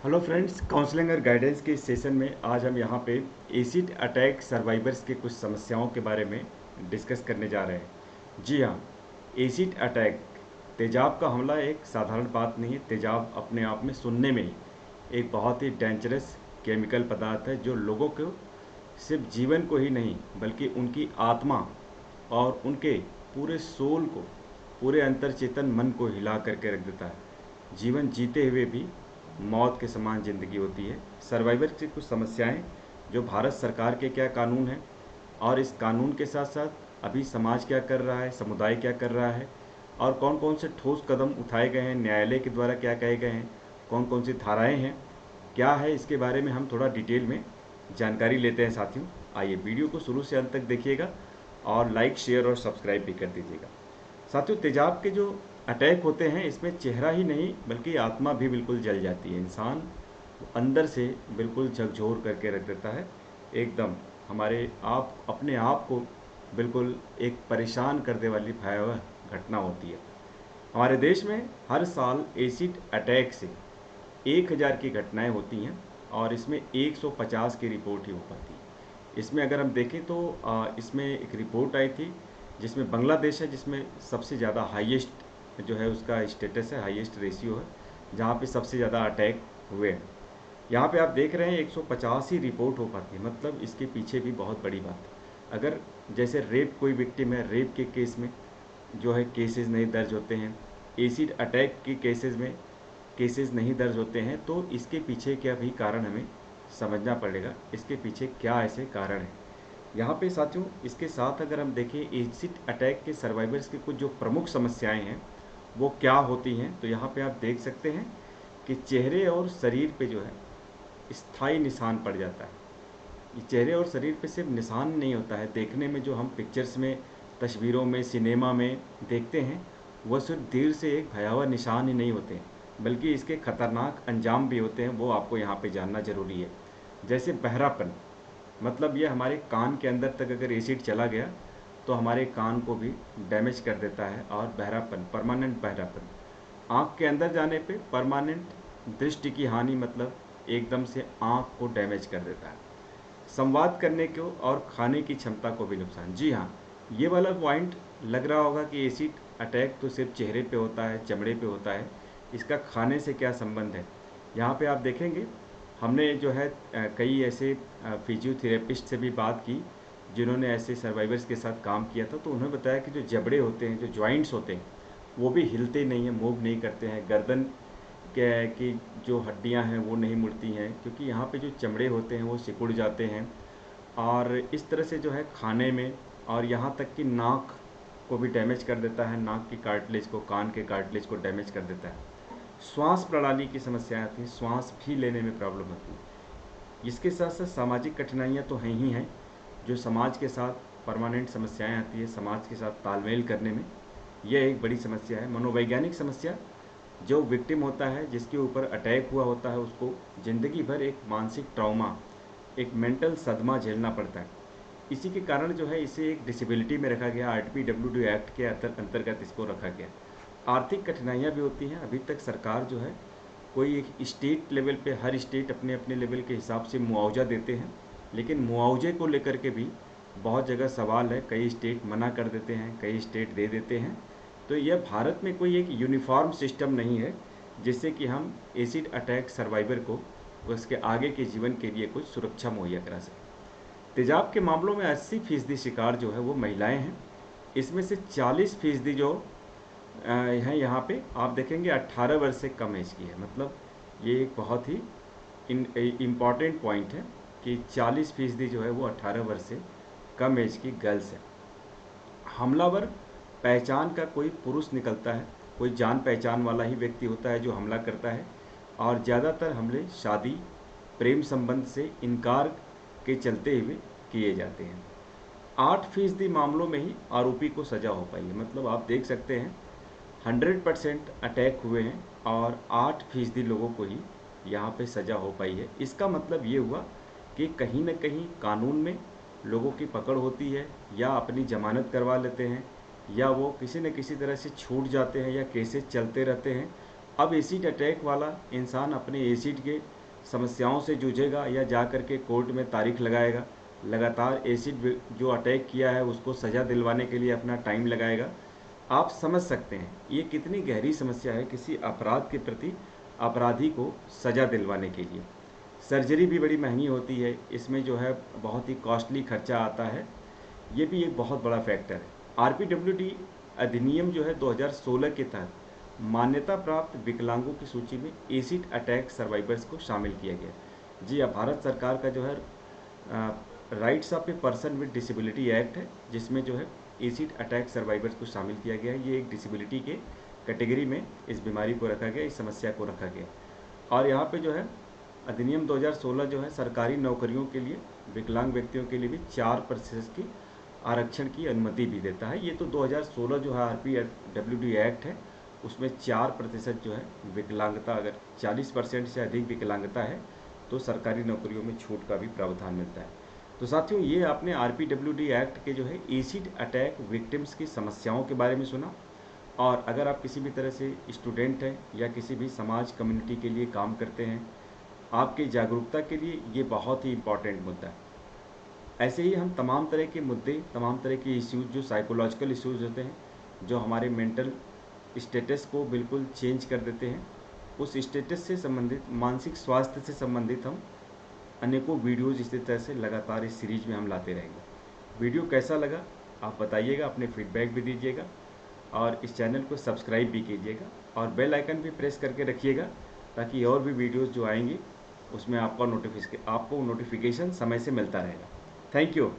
Hello friends, counselling और guidance के इस सेशन में आज हम यहाँ पे एसिड अटैक सर्वाइवर्स के कुछ समस्याओं के बारे में डिस्कस करने जा रहे हैं। जी हाँ, एसिड अटैक, तेजाब का हमला एक साधारण बात नहीं है। तेजाब अपने आप में सुनने में ही एक बहुत ही डेंजरस केमिकल पदार्थ है जो लोगों को सिर्फ जीवन को ही नहीं बल्कि उनकी आत्मा और उनके पूरे सोल को, पूरे अंतर चेतन मन को हिला करके रख देता है। जीवन जीते हुए भी मौत के समान ज़िंदगी होती है। सर्वाइवर की कुछ समस्याएं जो भारत सरकार के क्या कानून हैं और इस कानून के साथ साथ अभी समाज क्या कर रहा है, समुदाय क्या कर रहा है और कौन कौन से ठोस कदम उठाए गए हैं, न्यायालय के द्वारा क्या कहे गए हैं, कौन कौन सी धाराएं हैं, क्या है, इसके बारे में हम थोड़ा डिटेल में जानकारी लेते हैं साथियों। आइए वीडियो को शुरू से अंत तक देखिएगा और लाइक, शेयर और सब्सक्राइब भी कर दीजिएगा। साथियों, तेजाब के जो अटैक होते हैं इसमें चेहरा ही नहीं बल्कि आत्मा भी बिल्कुल जल जाती है। इंसान अंदर से बिल्कुल झकझोर करके रख देता है। एकदम हमारे आप अपने आप को बिल्कुल एक परेशान करने वाली भयावह घटना होती है। हमारे देश में हर साल एसिड अटैक से 1000 की घटनाएं होती हैं और इसमें 150 की रिपोर्ट ही हो पाती है। इसमें अगर हम देखें तो इसमें एक रिपोर्ट आई थी जिसमें बांग्लादेश है, जिसमें सबसे ज़्यादा हाईएस्ट जो है उसका स्टेटस है, हाईएस्ट रेशियो है, जहाँ पे सबसे ज़्यादा अटैक हुए हैं। यहाँ पे आप देख रहे हैं 150 ही रिपोर्ट हो पाती है। मतलब इसके पीछे भी बहुत बड़ी बात है। अगर जैसे रेप कोई विक्टिम है, रेप के केस में जो है केसेस नहीं दर्ज होते हैं, एसिड अटैक के केसेस में केसेस नहीं दर्ज होते हैं, तो इसके पीछे क्या भी कारण हमें समझना पड़ेगा। इसके पीछे क्या ऐसे कारण हैं यहाँ पे साथियों। इसके साथ अगर हम देखें एसिड अटैक के सर्वाइवर्स की कुछ जो प्रमुख समस्याएं हैं वो क्या होती हैं, तो यहाँ पे आप देख सकते हैं कि चेहरे और शरीर पे जो है स्थायी निशान पड़ जाता है। ये चेहरे और शरीर पे सिर्फ निशान नहीं होता है, देखने में जो हम पिक्चर्स में, तस्वीरों में, सिनेमा में देखते हैं वह सिर्फ देर से एक भयावह निशान ही नहीं होते हैं बल्कि इसके खतरनाक अंजाम भी होते हैं। वो आपको यहाँ पे जानना जरूरी है। जैसे बहरापन, मतलब ये हमारे कान के अंदर तक अगर एसिड चला गया तो हमारे कान को भी डैमेज कर देता है। और बहरापन, परमानेंट बहरापन, आँख के अंदर जाने पे परमानेंट दृष्टि की हानि, मतलब एकदम से आँख को डैमेज कर देता है। संवाद करने को और खाने की क्षमता को भी नुकसान। जी हाँ, ये वाला पॉइंट लग रहा होगा कि एसिड अटैक तो सिर्फ चेहरे पे होता है, चमड़े पे होता है, इसका खाने से क्या संबंध है। यहाँ पे आप देखेंगे हमने जो है कई ऐसे फिजियोथेरेपिस्ट से भी बात की जिन्होंने ऐसे सर्वाइवर्स के साथ काम किया था, तो उन्होंने बताया कि जो जबड़े होते हैं, जो जॉइंट्स होते हैं, वो भी हिलते नहीं हैं, मूव नहीं करते हैं। गर्दन क्या है कि जो हड्डियां हैं वो नहीं मुड़ती हैं क्योंकि यहाँ पे जो चमड़े होते हैं वो सिकुड़ जाते हैं। और इस तरह से जो है खाने में, और यहाँ तक कि नाक को भी डैमेज कर देता है, नाक की कार्टिलेज को, कान के कार्टिलेज को डैमेज कर देता है। श्वास प्रणाली की समस्याएं आती हैं, श्वास भी लेने में प्रॉब्लम होती है। इसके साथ साथ सामाजिक कठिनाइयाँ तो हैं ही हैं, जो समाज के साथ परमानेंट समस्याएं आती है, समाज के साथ तालमेल करने में, यह एक बड़ी समस्या है। मनोवैज्ञानिक समस्या, जो विक्टिम होता है, जिसके ऊपर अटैक हुआ होता है, उसको ज़िंदगी भर एक मानसिक ट्रॉमा, एक मेंटल सदमा झेलना पड़ता है। इसी के कारण जो है इसे एक डिसेबिलिटी में रखा गया, RPWD एक्ट के अंतर्गत इसको रखा गया। आर्थिक कठिनाइयाँ भी होती हैं। अभी तक सरकार जो है कोई एक स्टेट लेवल पे, हर स्टेट अपने अपने लेवल के हिसाब से मुआवजा देते हैं, लेकिन मुआवजे को लेकर के भी बहुत जगह सवाल है। कई स्टेट मना कर देते हैं, कई स्टेट दे देते हैं। तो यह भारत में कोई एक यूनिफॉर्म सिस्टम नहीं है जिससे कि हम एसिड अटैक सर्वाइवर को उसके आगे के जीवन के लिए कुछ सुरक्षा मुहैया करा सकें। तेजाब के मामलों में 80% शिकार जो है वो महिलाएं हैं। इसमें से 40% जो हैं यहाँ पे आप देखेंगे 18 वर्ष से कम एज की है। मतलब ये एक बहुत ही इम्पॉर्टेंट पॉइंट है कि 40% जो है वो 18 वर्ष से कम एज की गर्ल्स है। हमलावर पहचान का कोई पुरुष निकलता है, कोई जान पहचान वाला ही व्यक्ति होता है जो हमला करता है। और ज़्यादातर हमले शादी, प्रेम संबंध से इनकार के चलते हुए किए जाते हैं। 8% मामलों में ही आरोपी को सज़ा हो पाई है। मतलब आप देख सकते हैं 100% अटैक हुए हैं और 8% लोगों को ही यहाँ पे सज़ा हो पाई है। इसका मतलब ये हुआ कि कहीं ना कहीं कानून में लोगों की पकड़ होती है, या अपनी जमानत करवा लेते हैं, या वो किसी न किसी तरह से छूट जाते हैं, या केसेस चलते रहते हैं अब एसिड अटैक वाला इंसान अपने एसिड के समस्याओं से जूझेगा या जा कर के कोर्ट में तारीख लगाएगा, लगातार एसिड जो अटैक किया है उसको सज़ा दिलवाने के लिए अपना टाइम लगाएगा। आप समझ सकते हैं ये कितनी गहरी समस्या है किसी अपराध के प्रति अपराधी को सज़ा दिलवाने के लिए। सर्जरी भी बड़ी महंगी होती है, इसमें जो है बहुत ही कॉस्टली खर्चा आता है, ये भी एक बहुत बड़ा फैक्टर है। आरपीडब्ल्यूडी अधिनियम जो है 2016 के तहत मान्यता प्राप्त विकलांगों की सूची में एसिड अटैक सर्वाइवर्स को शामिल किया गया। जी हाँ, भारत सरकार का जो है rights of a person with disability act है, जिसमें जो है एसिड अटैक सर्वाइवर्स को शामिल किया गया है। ये एक डिसेबिलिटी के कैटेगरी में इस बीमारी को रखा गया, इस समस्या को रखा गया। और यहाँ पे जो है अधिनियम 2016 जो है सरकारी नौकरियों के लिए विकलांग व्यक्तियों के लिए भी 4% की आरक्षण की अनुमति भी देता है। ये तो 2016 जो है आरपीडब्ल्यूडी एक्ट है, उसमें 4% जो है विकलांगता, अगर 40% से अधिक विकलांगता है तो सरकारी नौकरियों में छूट का भी प्रावधान मिलता है। तो साथियों, ये आपने आरपीडब्ल्यूडी एक्ट के जो है एसिड अटैक विक्टिम्स की समस्याओं के बारे में सुना। और अगर आप किसी भी तरह से स्टूडेंट हैं या किसी भी समाज कम्युनिटी के लिए काम करते हैं, आपकी जागरूकता के लिए ये बहुत ही इम्पॉर्टेंट मुद्दा है। ऐसे ही हम तमाम तरह के मुद्दे, तमाम तरह के इश्यूज जो साइकोलॉजिकल इश्यूज होते हैं, जो हमारे मेंटल स्टेटस को बिल्कुल चेंज कर देते हैं, उस स्टेटस से संबंधित, मानसिक स्वास्थ्य से संबंधित हम अनेकों वीडियोज़ इसी तरह से लगातार इस सीरीज में हम लाते रहेंगे। वीडियो कैसा लगा आप बताइएगा, अपने फीडबैक भी दीजिएगा और इस चैनल को सब्सक्राइब भी कीजिएगा और बेल आइकन भी प्रेस करके रखिएगा, ताकि और भी वीडियोज़ जो आएंगी उसमें आपको नोटिफिकेशन समय से मिलता रहेगा। Thank you.